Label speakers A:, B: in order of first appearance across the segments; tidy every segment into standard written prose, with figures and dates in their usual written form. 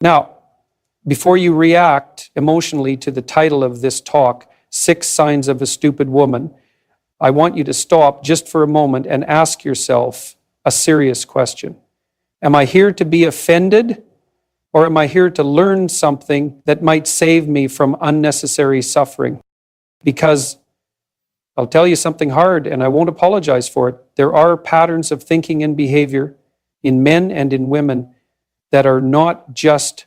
A: Now, before you react emotionally to the title of this talk, 6 Signs of a Stupid Woman, I want you to stop just for a moment and ask yourself a serious question. Am I here to be offended, or am I here to learn something that might save me from unnecessary suffering? Because I'll tell you something hard, and I won't apologize for it. There are patterns of thinking and behavior in men and in women that are not just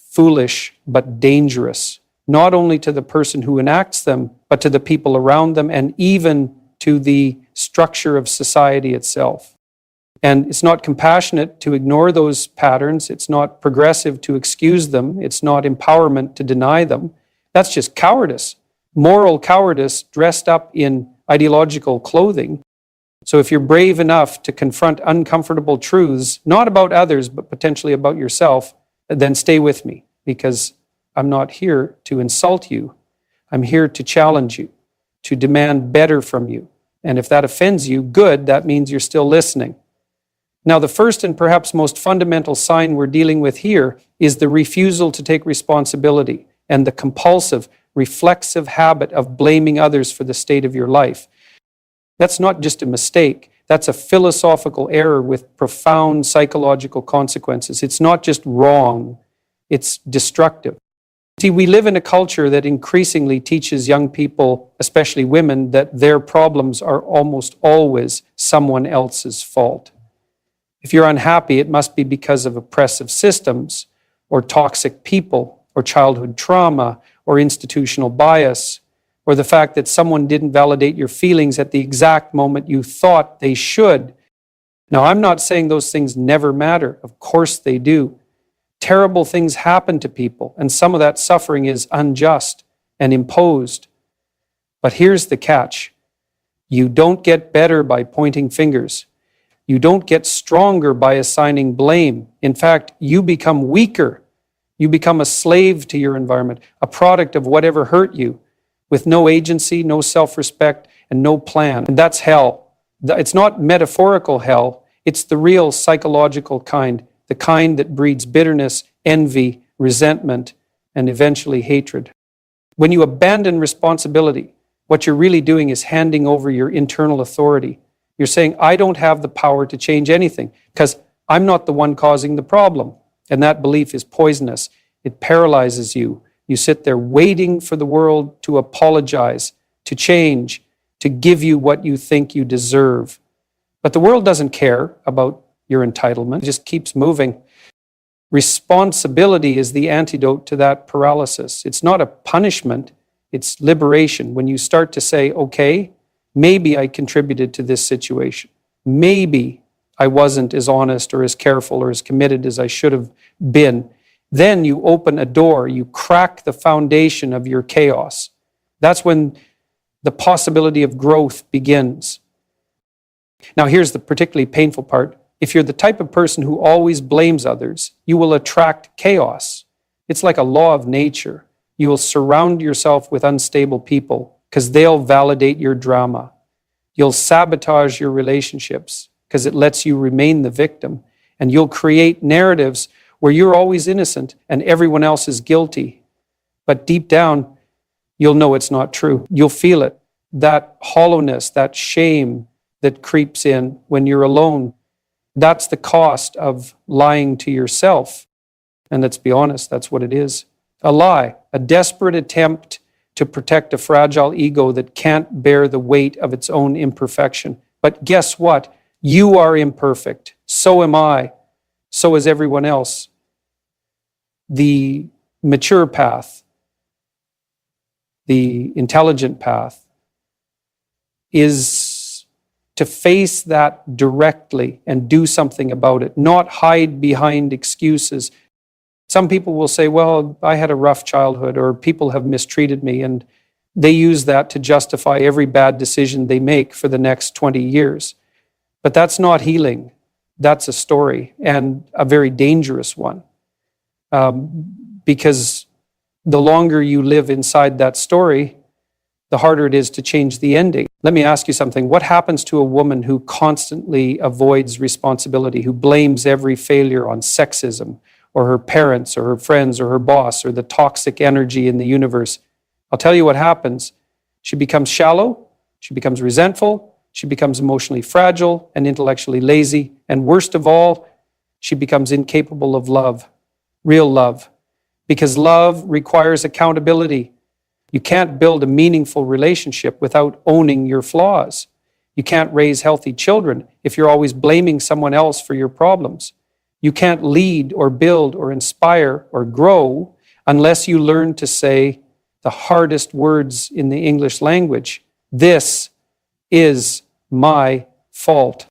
A: foolish, but dangerous, not only to the person who enacts them, but to the people around them, and even to the structure of society itself. And it's not compassionate to ignore those patterns. It's not progressive to excuse them. It's not empowerment to deny them. That's just cowardice. Moral cowardice dressed up in ideological clothing. So if you're brave enough to confront uncomfortable truths, not about others, but potentially about yourself, then stay with me, because I'm not here to insult you. I'm here to challenge you, to demand better from you. And if that offends you, good, that means you're still listening. Now, the first and perhaps most fundamental sign we're dealing with here is the refusal to take responsibility and the compulsive, reflexive habit of blaming others for the state of your life. That's not just a mistake. That's a philosophical error with profound psychological consequences. It's not just wrong, it's destructive. See, we live in a culture that increasingly teaches young people, especially women, that their problems are almost always someone else's fault. If you're unhappy, it must be because of oppressive systems, or toxic people, or childhood trauma, or institutional bias, or the fact that someone didn't validate your feelings at the exact moment you thought they should. Now, I'm not saying those things never matter. Of course they do. Terrible things happen to people, and some of that suffering is unjust and imposed. But here's the catch. You don't get better by pointing fingers. You don't get stronger by assigning blame. In fact, you become weaker. You become a slave to your environment, a product of whatever hurt you, with no agency, no self-respect, and no plan. And that's hell. It's not metaphorical hell. It's the real psychological kind, the kind that breeds bitterness, envy, resentment, and eventually hatred. When you abandon responsibility, what you're really doing is handing over your internal authority. You're saying, I don't have the power to change anything because I'm not the one causing the problem. And that belief is poisonous. It paralyzes you. You sit there waiting for the world to apologize, to change, to give you what you think you deserve. But the world doesn't care about your entitlement. It just keeps moving. Responsibility is the antidote to that paralysis. It's not a punishment, it's liberation. When you start to say, okay, maybe I contributed to this situation. Maybe I wasn't as honest or as careful or as committed as I should have been. Then you open a door, you crack the foundation of your chaos. That's when the possibility of growth begins. Now here's the particularly painful part. If you're the type of person who always blames others, you will attract chaos. It's like a law of nature. You will surround yourself with unstable people because they'll validate your drama. You'll sabotage your relationships because it lets you remain the victim. And you'll create narratives where you're always innocent and everyone else is guilty. But deep down, you'll know it's not true. You'll feel it. That hollowness, that shame that creeps in when you're alone, that's the cost of lying to yourself. And let's be honest, that's what it is. A lie, a desperate attempt to protect a fragile ego that can't bear the weight of its own imperfection. But guess what? You are imperfect. So am I. So is everyone else. The mature path, the intelligent path, is to face that directly and do something about it, not hide behind excuses. Some people will say, well, I had a rough childhood, or people have mistreated me, and they use that to justify every bad decision they make for the next 20 years. But that's not healing. That's a story, and a very dangerous one. Because the longer you live inside that story, the harder it is to change the ending. Let me ask you something. What happens to a woman who constantly avoids responsibility, who blames every failure on sexism, or her parents or her friends or her boss or the toxic energy in the universe, I'll tell you what happens. She becomes shallow, she becomes resentful, she becomes emotionally fragile and intellectually lazy, and worst of all, she becomes incapable of love, real love, because love requires accountability. You can't build a meaningful relationship without owning your flaws. You can't raise healthy children if you're always blaming someone else for your problems. You can't lead or build or inspire or grow unless you learn to say the hardest words in the English language. This is my fault.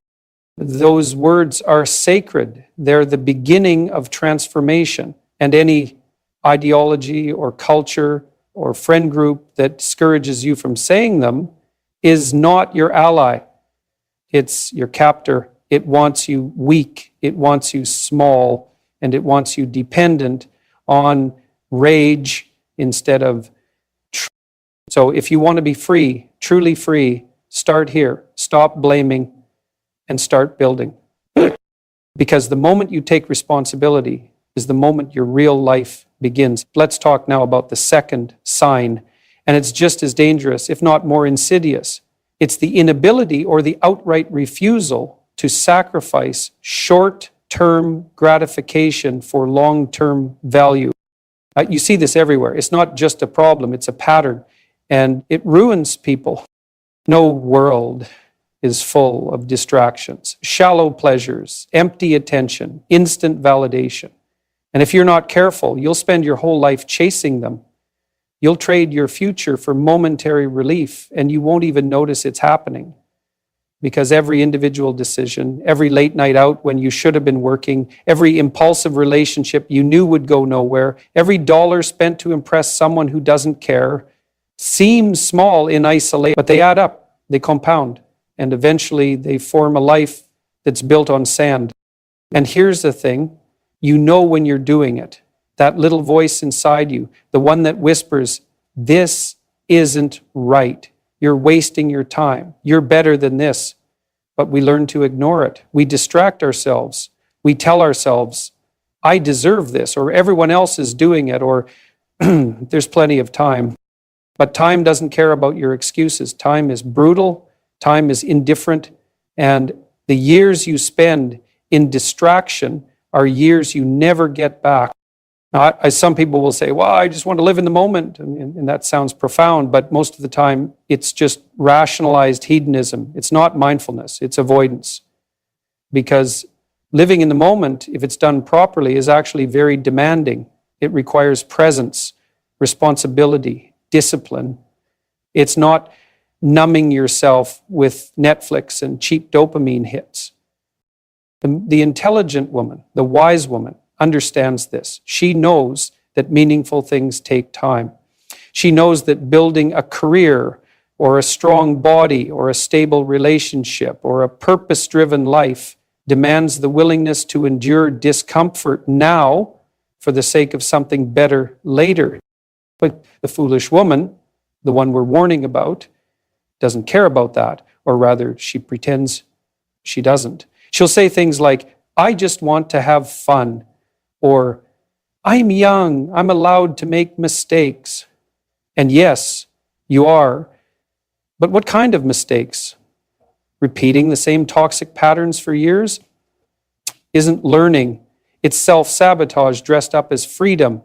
A: Those words are sacred. They're the beginning of transformation. And any ideology or culture or friend group that discourages you from saying them is not your ally. It's your captor. It wants you weak. It wants you small. And it wants you dependent on rage instead of truth. So if you want to be free, truly free, start here. Stop blaming and start building. Because the moment you take responsibility is the moment your real life begins. Let's talk now about the second sign. And it's just as dangerous, if not more insidious. It's the inability or the outright refusal to sacrifice short-term gratification for long-term value. You see this everywhere. It's not just a problem, it's a pattern. And it ruins people. No world is full of distractions, shallow pleasures, empty attention, instant validation. And if you're not careful, you'll spend your whole life chasing them. You'll trade your future for momentary relief, and you won't even notice it's happening. Because every individual decision, every late night out when you should have been working, every impulsive relationship you knew would go nowhere, every dollar spent to impress someone who doesn't care, seems small in isolation, but they add up, they compound, and eventually they form a life that's built on sand. And here's the thing, you know when you're doing it. That little voice inside you, the one that whispers, this isn't right. You're wasting your time. You're better than this. But we learn to ignore it. We distract ourselves. We tell ourselves, I deserve this, or everyone else is doing it, or there's plenty of time. But time doesn't care about your excuses. Time is brutal. Time is indifferent. And the years you spend in distraction are years you never get back. Now, some people will say, well, I just want to live in the moment. And that sounds profound, but most of the time it's just rationalized hedonism. It's not mindfulness, it's avoidance. Because living in the moment, if it's done properly, is actually very demanding. It requires presence, responsibility, discipline. It's not numbing yourself with Netflix and cheap dopamine hits. The intelligent woman, the wise woman, understands this. She knows that meaningful things take time. She knows that building a career or a strong body or a stable relationship or a purpose-driven life demands the willingness to endure discomfort now for the sake of something better later. But the foolish woman, the one we're warning about, doesn't care about that, or rather she pretends she doesn't. She'll say things like, I just want to have fun. Or, I'm young, I'm allowed to make mistakes. And yes, you are. But what kind of mistakes? Repeating the same toxic patterns for years isn't learning. It's self-sabotage dressed up as freedom.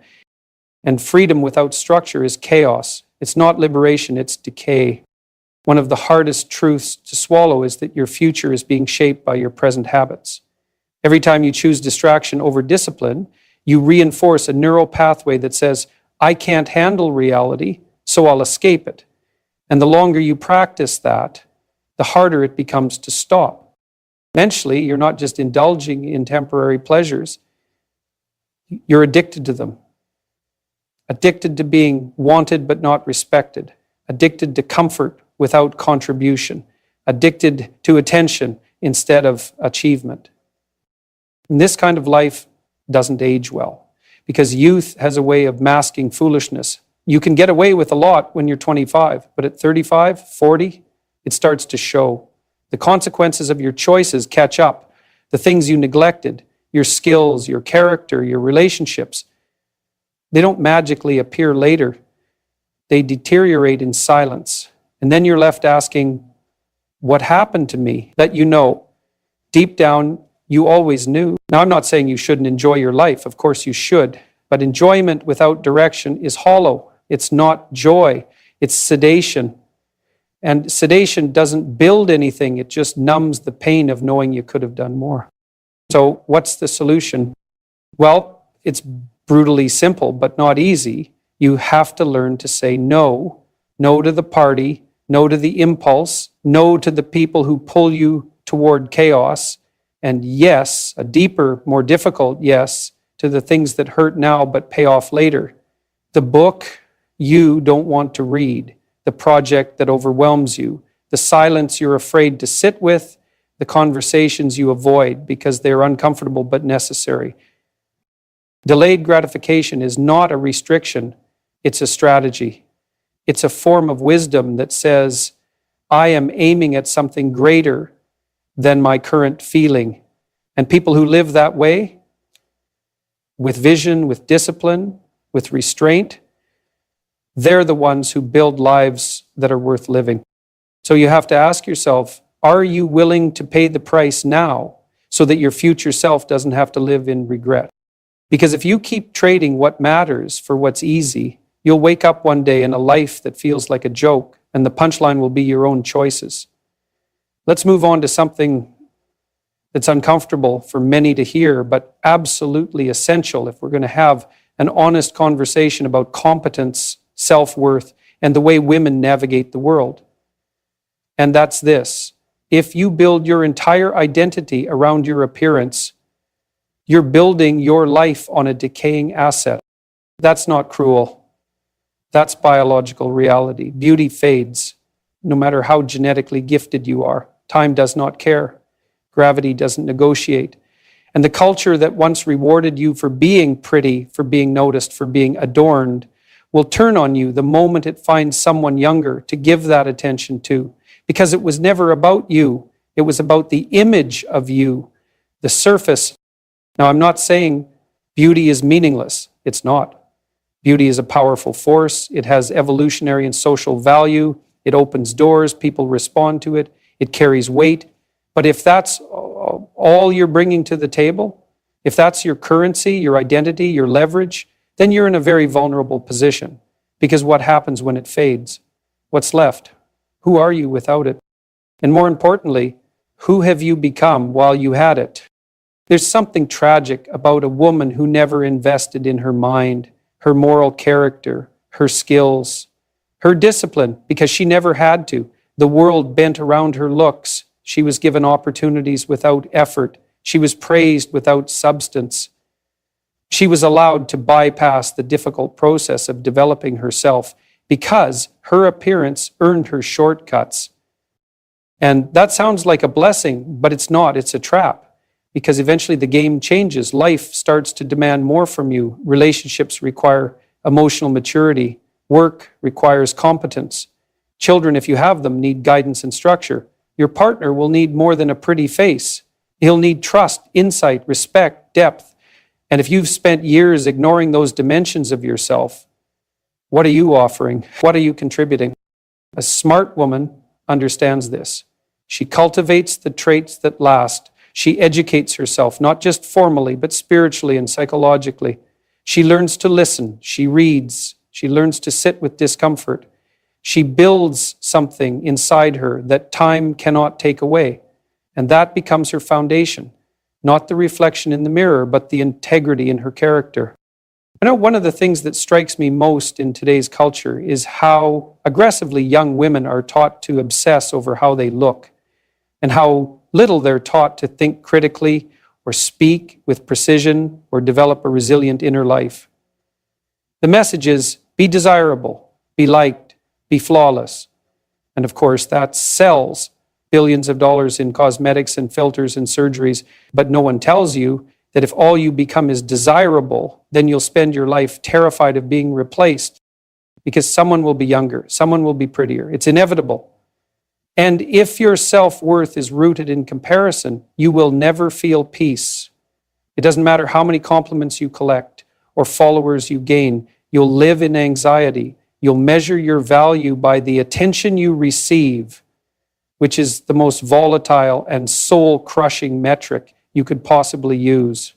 A: And freedom without structure is chaos. It's not liberation, it's decay. One of the hardest truths to swallow is that your future is being shaped by your present habits. Every time you choose distraction over discipline, you reinforce a neural pathway that says, I can't handle reality, so I'll escape it. And the longer you practice that, the harder it becomes to stop. Eventually, you're not just indulging in temporary pleasures, you're addicted to them. Addicted to being wanted but not respected. Addicted to comfort without contribution. Addicted to attention instead of achievement. And this kind of life doesn't age well because youth has a way of masking foolishness. You can get away with a lot when you're 25, but at 35, 40, it starts to show. The consequences of your choices catch up. The things you neglected, your skills, your character, your relationships, they don't magically appear later. They deteriorate in silence. And then you're left asking, what happened to me? That you know, deep down, you always knew. Now, I'm not saying you shouldn't enjoy your life. Of course you should. But enjoyment without direction is hollow. It's not joy. It's sedation. And sedation doesn't build anything. It just numbs the pain of knowing you could have done more. So what's the solution? Well, it's brutally simple, but not easy. You have to learn to say no. No to the party. No to the impulse. No to the people who pull you toward chaos. And yes, a deeper, more difficult yes, to the things that hurt now but pay off later. The book you don't want to read, the project that overwhelms you, the silence you're afraid to sit with, the conversations you avoid because they're uncomfortable but necessary. Delayed gratification is not a restriction, it's a strategy. It's a form of wisdom that says, I am aiming at something greater than my current feeling. And people who live that way, with vision, with discipline, with restraint, they're the ones who build lives that are worth living. So you have to ask yourself, are you willing to pay the price now so that your future self doesn't have to live in regret? Because if you keep trading what matters for what's easy, you'll wake up one day in a life that feels like a joke, and the punchline will be your own choices. Let's move on to something that's uncomfortable for many to hear, but absolutely essential if we're going to have an honest conversation about competence, self-worth, and the way women navigate the world. And that's this. If you build your entire identity around your appearance, you're building your life on a decaying asset. That's not cruel. That's biological reality. Beauty fades, no matter how genetically gifted you are. Time does not care. Gravity doesn't negotiate. And the culture that once rewarded you for being pretty, for being noticed, for being adorned, will turn on you the moment it finds someone younger to give that attention to. Because it was never about you. It was about the image of you, the surface. Now, I'm not saying beauty is meaningless. It's not. Beauty is a powerful force. It has evolutionary and social value. It opens doors. People respond to it. It carries weight. But if that's all you're bringing to the table, if that's your currency, your identity, your leverage, then you're in a very vulnerable position. Because what happens when it fades? What's left? Who are you without it? And more importantly, who have you become while you had it? There's something tragic about a woman who never invested in her mind, her moral character, her skills, her discipline, because she never had to. The world bent around her looks. She was given opportunities without effort. She was praised without substance. She was allowed to bypass the difficult process of developing herself because her appearance earned her shortcuts. And that sounds like a blessing, but it's not. It's a trap. Because eventually the game changes. Life starts to demand more from you. Relationships require emotional maturity. Work requires competence. Children, if you have them, need guidance and structure. Your partner will need more than a pretty face. He'll need trust, insight, respect, depth. And if you've spent years ignoring those dimensions of yourself, what are you offering? What are you contributing? A smart woman understands this. She cultivates the traits that last. She educates herself, not just formally, but spiritually and psychologically. She learns to listen. She reads. She learns to sit with discomfort. She builds something inside her that time cannot take away. And that becomes her foundation, not the reflection in the mirror, but the integrity in her character. I know one of the things that strikes me most in today's culture is how aggressively young women are taught to obsess over how they look and how little they're taught to think critically or speak with precision or develop a resilient inner life. The message is be desirable, be liked, be flawless. And of course, that sells billions of dollars in cosmetics and filters and surgeries, but no one tells you that if all you become is desirable, then you'll spend your life terrified of being replaced because someone will be younger, someone will be prettier. It's inevitable. And if your self-worth is rooted in comparison, you will never feel peace. It doesn't matter how many compliments you collect or followers you gain. You'll live in anxiety. You'll measure your value by the attention you receive, which is the most volatile and soul-crushing metric you could possibly use.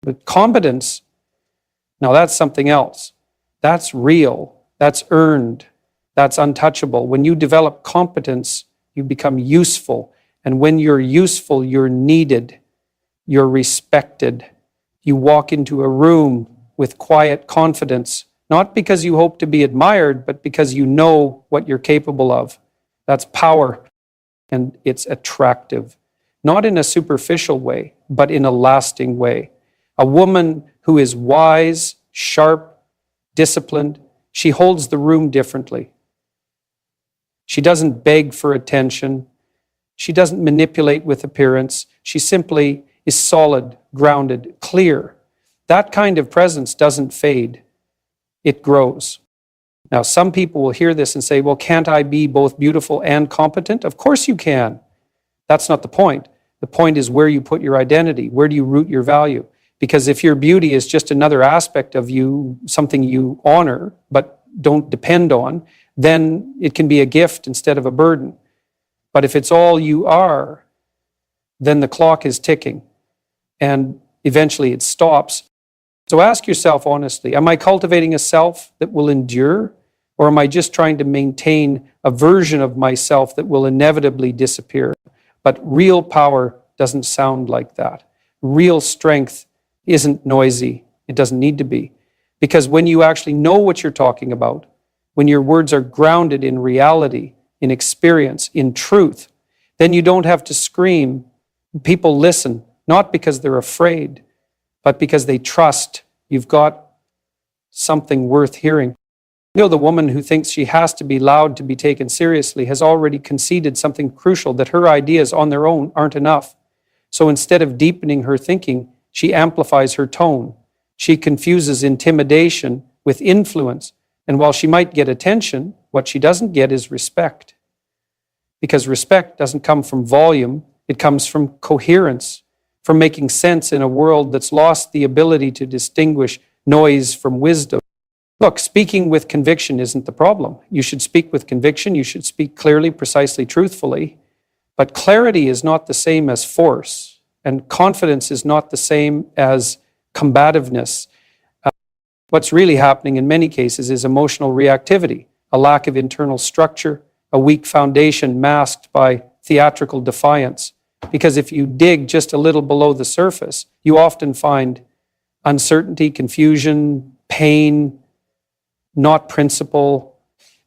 A: But competence, now that's something else. That's real. That's earned. That's untouchable. When you develop competence, you become useful. And when you're useful, you're needed. You're respected. You walk into a room with quiet confidence, not because you hope to be admired, but because you know what you're capable of. That's power, and it's attractive. Not in a superficial way, but in a lasting way. A woman who is wise, sharp, disciplined, she holds the room differently. She doesn't beg for attention. She doesn't manipulate with appearance. She simply is solid, grounded, clear. That kind of presence doesn't fade. It grows. Now, some people will hear this and say, well, can't I be both beautiful and competent? Of course you can. That's not the point. The point is where you put your identity. Where do you root your value? Because if your beauty is just another aspect of you, something you honor but don't depend on, then it can be a gift instead of a burden. But if it's all you are, then the clock is ticking and eventually it stops. So ask yourself honestly, am I cultivating a self that will endure, or am I just trying to maintain a version of myself that will inevitably disappear? But real power doesn't sound like that. Real strength isn't noisy. It doesn't need to be. Because when you actually know what you're talking about, when your words are grounded in reality, in experience, in truth, then you don't have to scream. People listen, not because they're afraid, but because they trust you've got something worth hearing. You know, the woman who thinks she has to be loud to be taken seriously has already conceded something crucial, that her ideas on their own aren't enough. So instead of deepening her thinking, she amplifies her tone. She confuses intimidation with influence. And while she might get attention, what she doesn't get is respect. Because respect doesn't come from volume, it comes from coherence, from making sense in a world that's lost the ability to distinguish noise from wisdom. Look, speaking with conviction isn't the problem. You should speak with conviction, you should speak clearly, precisely, truthfully. But clarity is not the same as force, and confidence is not the same as combativeness. What's really happening in many cases is emotional reactivity, a lack of internal structure, a weak foundation masked by theatrical defiance. Because if you dig just a little below the surface, you often find uncertainty, confusion, pain, not principle.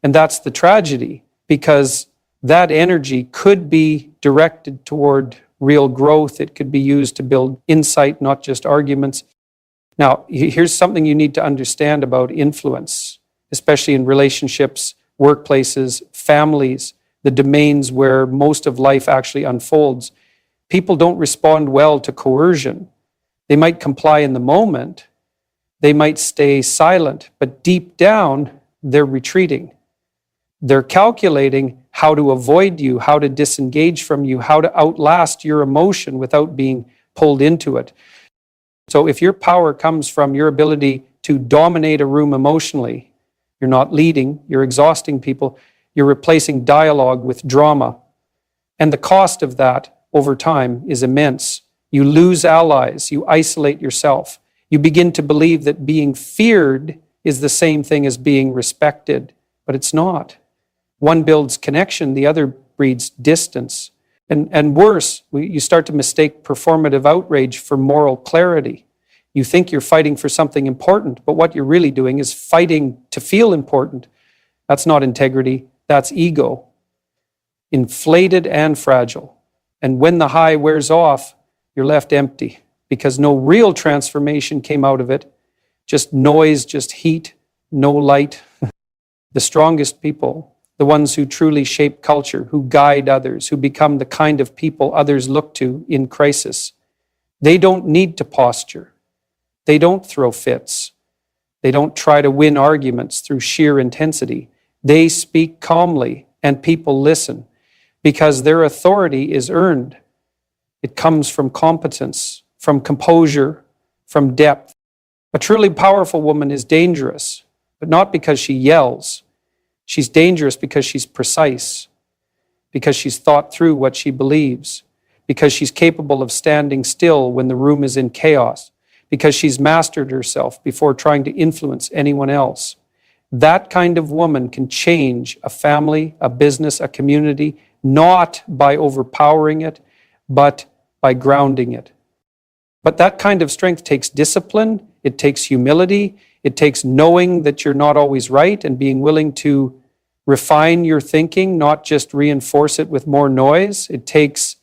A: And that's the tragedy, because that energy could be directed toward real growth. It could be used to build insight, not just arguments. Now, here's something you need to understand about influence, especially in relationships, workplaces, families, the domains where most of life actually unfolds. People don't respond well to coercion. They might comply in the moment. They might stay silent, but deep down, they're retreating. They're calculating how to avoid you, how to disengage from you, how to outlast your emotion without being pulled into it. So if your power comes from your ability to dominate a room emotionally, you're not leading, you're exhausting people, you're replacing dialogue with drama. And the cost of that over time is immense. You lose allies, you isolate yourself. You begin to believe that being feared is the same thing as being respected, but it's not. One builds connection, the other breeds distance. And worse, you start to mistake performative outrage for moral clarity. You think you're fighting for something important, but what you're really doing is fighting to feel important. That's not integrity, that's ego. Inflated and fragile. And when the high wears off, you're left empty, because no real transformation came out of it. Just noise, just heat, no light. The strongest people, the ones who truly shape culture, who guide others, who become the kind of people others look to in crisis, they don't need to posture. They don't throw fits. They don't try to win arguments through sheer intensity. They speak calmly, and people listen, because their authority is earned. It comes from competence, from composure, from depth. A truly powerful woman is dangerous, but not because she yells. She's dangerous because she's precise, because she's thought through what she believes, because she's capable of standing still when the room is in chaos, because she's mastered herself before trying to influence anyone else. That kind of woman can change a family, a business, a community, not by overpowering it, but by grounding it. But that kind of strength takes discipline, it takes humility, it takes knowing that you're not always right and being willing to refine your thinking, not just reinforce it with more noise. It takes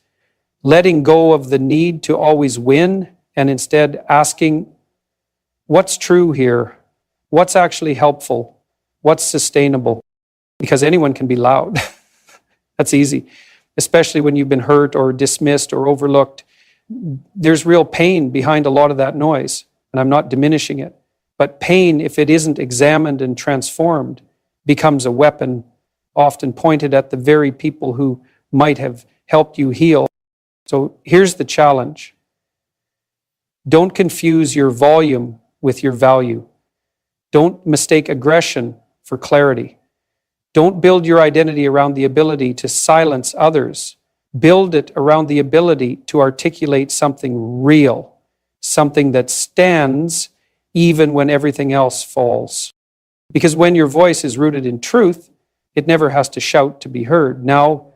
A: letting go of the need to always win and instead asking, what's true here? What's actually helpful? What's sustainable? Because anyone can be loud. That's easy, especially when you've been hurt or dismissed or overlooked. There's real pain behind a lot of that noise, and I'm not diminishing it. But pain, if it isn't examined and transformed, becomes a weapon often pointed at the very people who might have helped you heal. So here's the challenge. Don't confuse your volume with your value. Don't mistake aggression for clarity. Don't build your identity around the ability to silence others. Build it around the ability to articulate something real, something that stands even when everything else falls. Because when your voice is rooted in truth, it never has to shout to be heard. Now,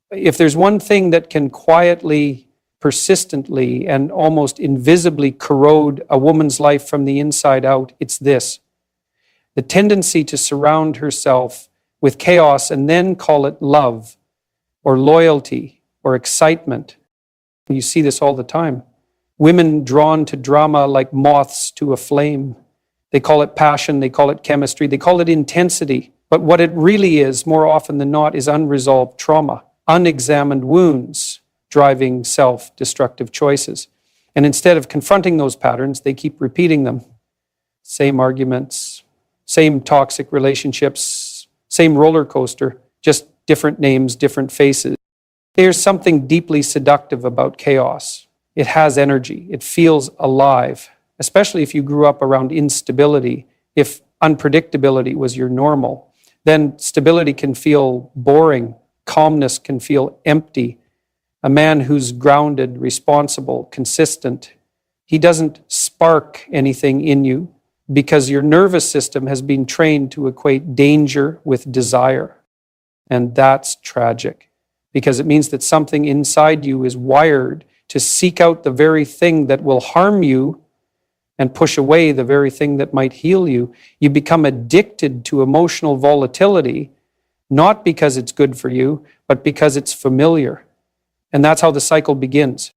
A: if there's one thing that can quietly, persistently, and almost invisibly corrode a woman's life from the inside out, it's this: the tendency to surround herself with chaos and then call it love or loyalty or excitement. You see this all the time. Women drawn to drama like moths to a flame. They call it passion, they call it chemistry, they call it intensity. But what it really is, more often than not, is unresolved trauma, unexamined wounds driving self-destructive choices. And instead of confronting those patterns, they keep repeating them. Same arguments, same toxic relationships, same roller coaster, just different names, different faces. There's something deeply seductive about chaos. It has energy. It feels alive, especially if you grew up around instability. If unpredictability was your normal, then stability can feel boring. Calmness can feel empty. A man who's grounded, responsible, consistent, he doesn't spark anything in you because your nervous system has been trained to equate danger with desire. And that's tragic, because it means that something inside you is wired to seek out the very thing that will harm you and push away the very thing that might heal you. You become addicted to emotional volatility, not because it's good for you, but because it's familiar. And that's how the cycle begins.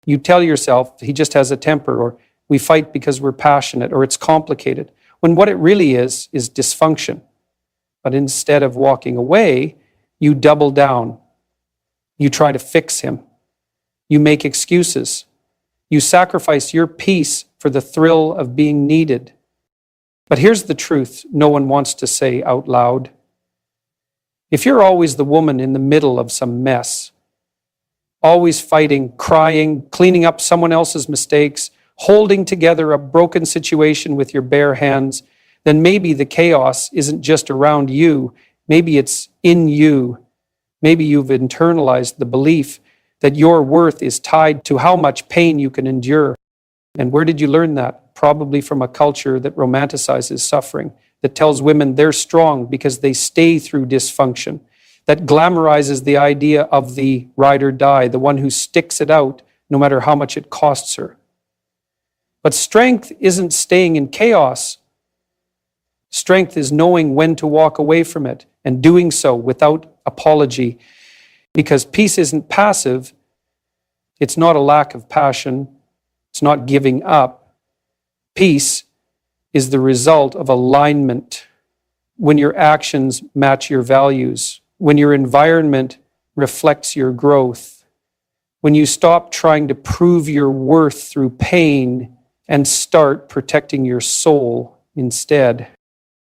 A: You tell yourself, he just has a temper, or we fight because we're passionate, or it's complicated, when what it really is dysfunction. But instead of walking away, you double down. You try to fix him. You make excuses. You sacrifice your peace for the thrill of being needed. But here's the truth no one wants to say out loud. If you're always the woman in the middle of some mess, always fighting, crying, cleaning up someone else's mistakes, holding together a broken situation with your bare hands, then maybe the chaos isn't just around you. Maybe it's in you. Maybe you've internalized the belief that your worth is tied to how much pain you can endure. And where did you learn that? Probably from a culture that romanticizes suffering, that tells women they're strong because they stay through dysfunction, that glamorizes the idea of the ride or die, the one who sticks it out no matter how much it costs her. But strength isn't staying in chaos. Strength is knowing when to walk away from it and doing so without apology. Because peace isn't passive. It's not a lack of passion. It's not giving up. Peace is the result of alignment. When your actions match your values, when your environment reflects your growth, when you stop trying to prove your worth through pain and start protecting your soul instead.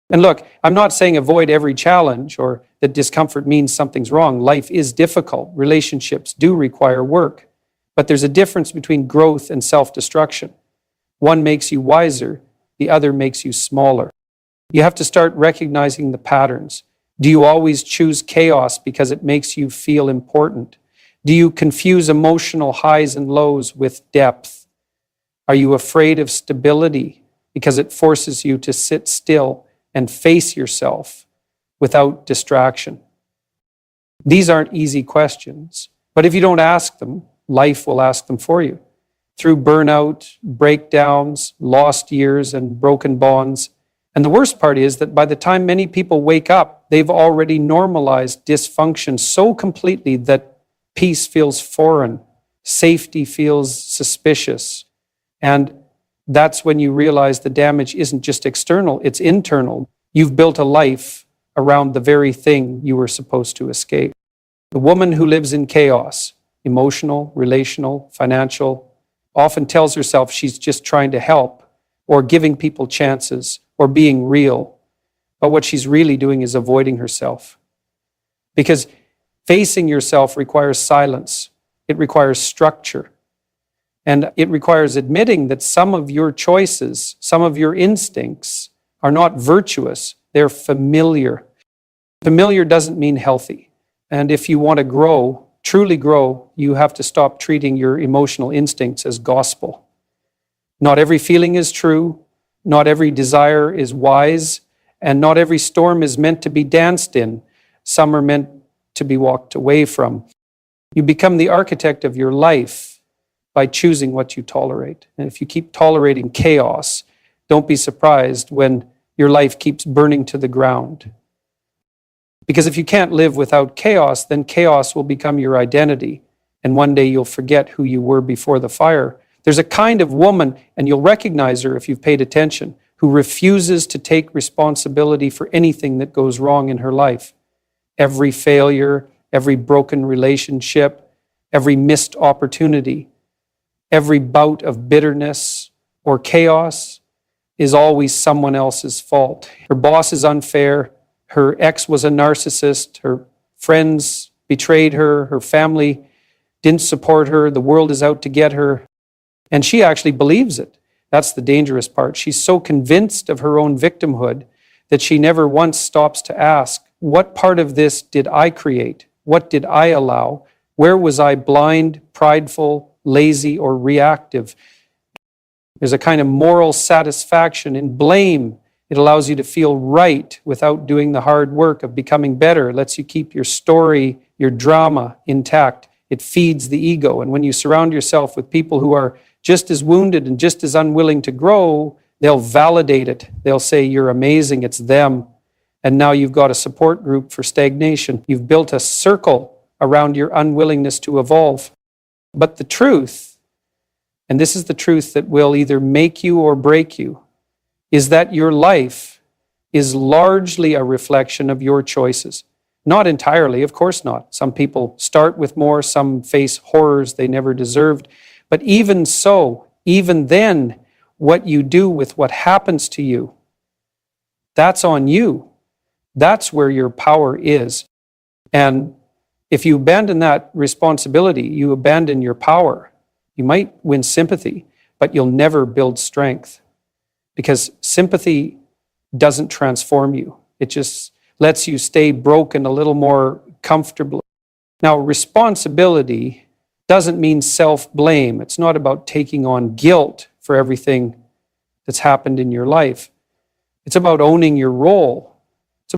A: And look, I'm not saying avoid every challenge or that discomfort means something's wrong. Life is difficult. Relationships do require work. But there's a difference between growth and self-destruction. One makes you wiser, the other makes you smaller. You have to start recognizing the patterns. Do you always choose chaos because it makes you feel important? Do you confuse emotional highs and lows with depth? Are you afraid of stability because it forces you to sit still and face yourself without distraction? These aren't easy questions, but if you don't ask them, life will ask them for you. Through burnout, breakdowns, lost years, and broken bonds. And the worst part is that by the time many people wake up, they've already normalized dysfunction so completely that peace feels foreign, safety feels suspicious. And that's when you realize the damage isn't just external, it's internal. You've built a life around the very thing you were supposed to escape. The woman who lives in chaos, emotional, relational, financial, often tells herself she's just trying to help or giving people chances or being real. But what she's really doing is avoiding herself. Because facing yourself requires silence. It requires structure. And it requires admitting that some of your choices, some of your instincts are not virtuous. They're familiar. Familiar doesn't mean healthy. And if you want to grow, truly grow, you have to stop treating your emotional instincts as gospel. Not every feeling is true, not every desire is wise, and not every storm is meant to be danced in. Some are meant to be walked away from. You become the architect of your life by choosing what you tolerate. And if you keep tolerating chaos, don't be surprised when your life keeps burning to the ground. Because if you can't live without chaos, then chaos will become your identity. And one day you'll forget who you were before the fire. There's a kind of woman, and you'll recognize her if you've paid attention, who refuses to take responsibility for anything that goes wrong in her life. Every failure, every broken relationship, every missed opportunity, every bout of bitterness or chaos is always someone else's fault. Her boss is unfair. Her ex was a narcissist. Her friends betrayed her. Her family didn't support her. The world is out to get her. And she actually believes it. That's the dangerous part. She's so convinced of her own victimhood that she never once stops to ask, what part of this did I create? What did I allow? Where was I blind, prideful, lazy, or reactive? There's a kind of moral satisfaction in blame. It allows you to feel right without doing the hard work of becoming better. It lets you keep your story, your drama intact. It feeds the ego. And when you surround yourself with people who are just as wounded and just as unwilling to grow, they'll validate it. They'll say, you're amazing, it's them. And now you've got a support group for stagnation. You've built a circle around your unwillingness to evolve. But the truth, and this is the truth that will either make you or break you, is that your life is largely a reflection of your choices. Not entirely, of course not. Some people start with more, some face horrors they never deserved. But even so, even then, what you do with what happens to you, that's on you. That's where your power is. And if you abandon that responsibility, you abandon your power. You might win sympathy, but you'll never build strength. Because sympathy doesn't transform you. It just lets you stay broken a little more comfortably. Now, responsibility doesn't mean self-blame. It's not about taking on guilt for everything that's happened in your life. It's about owning your role.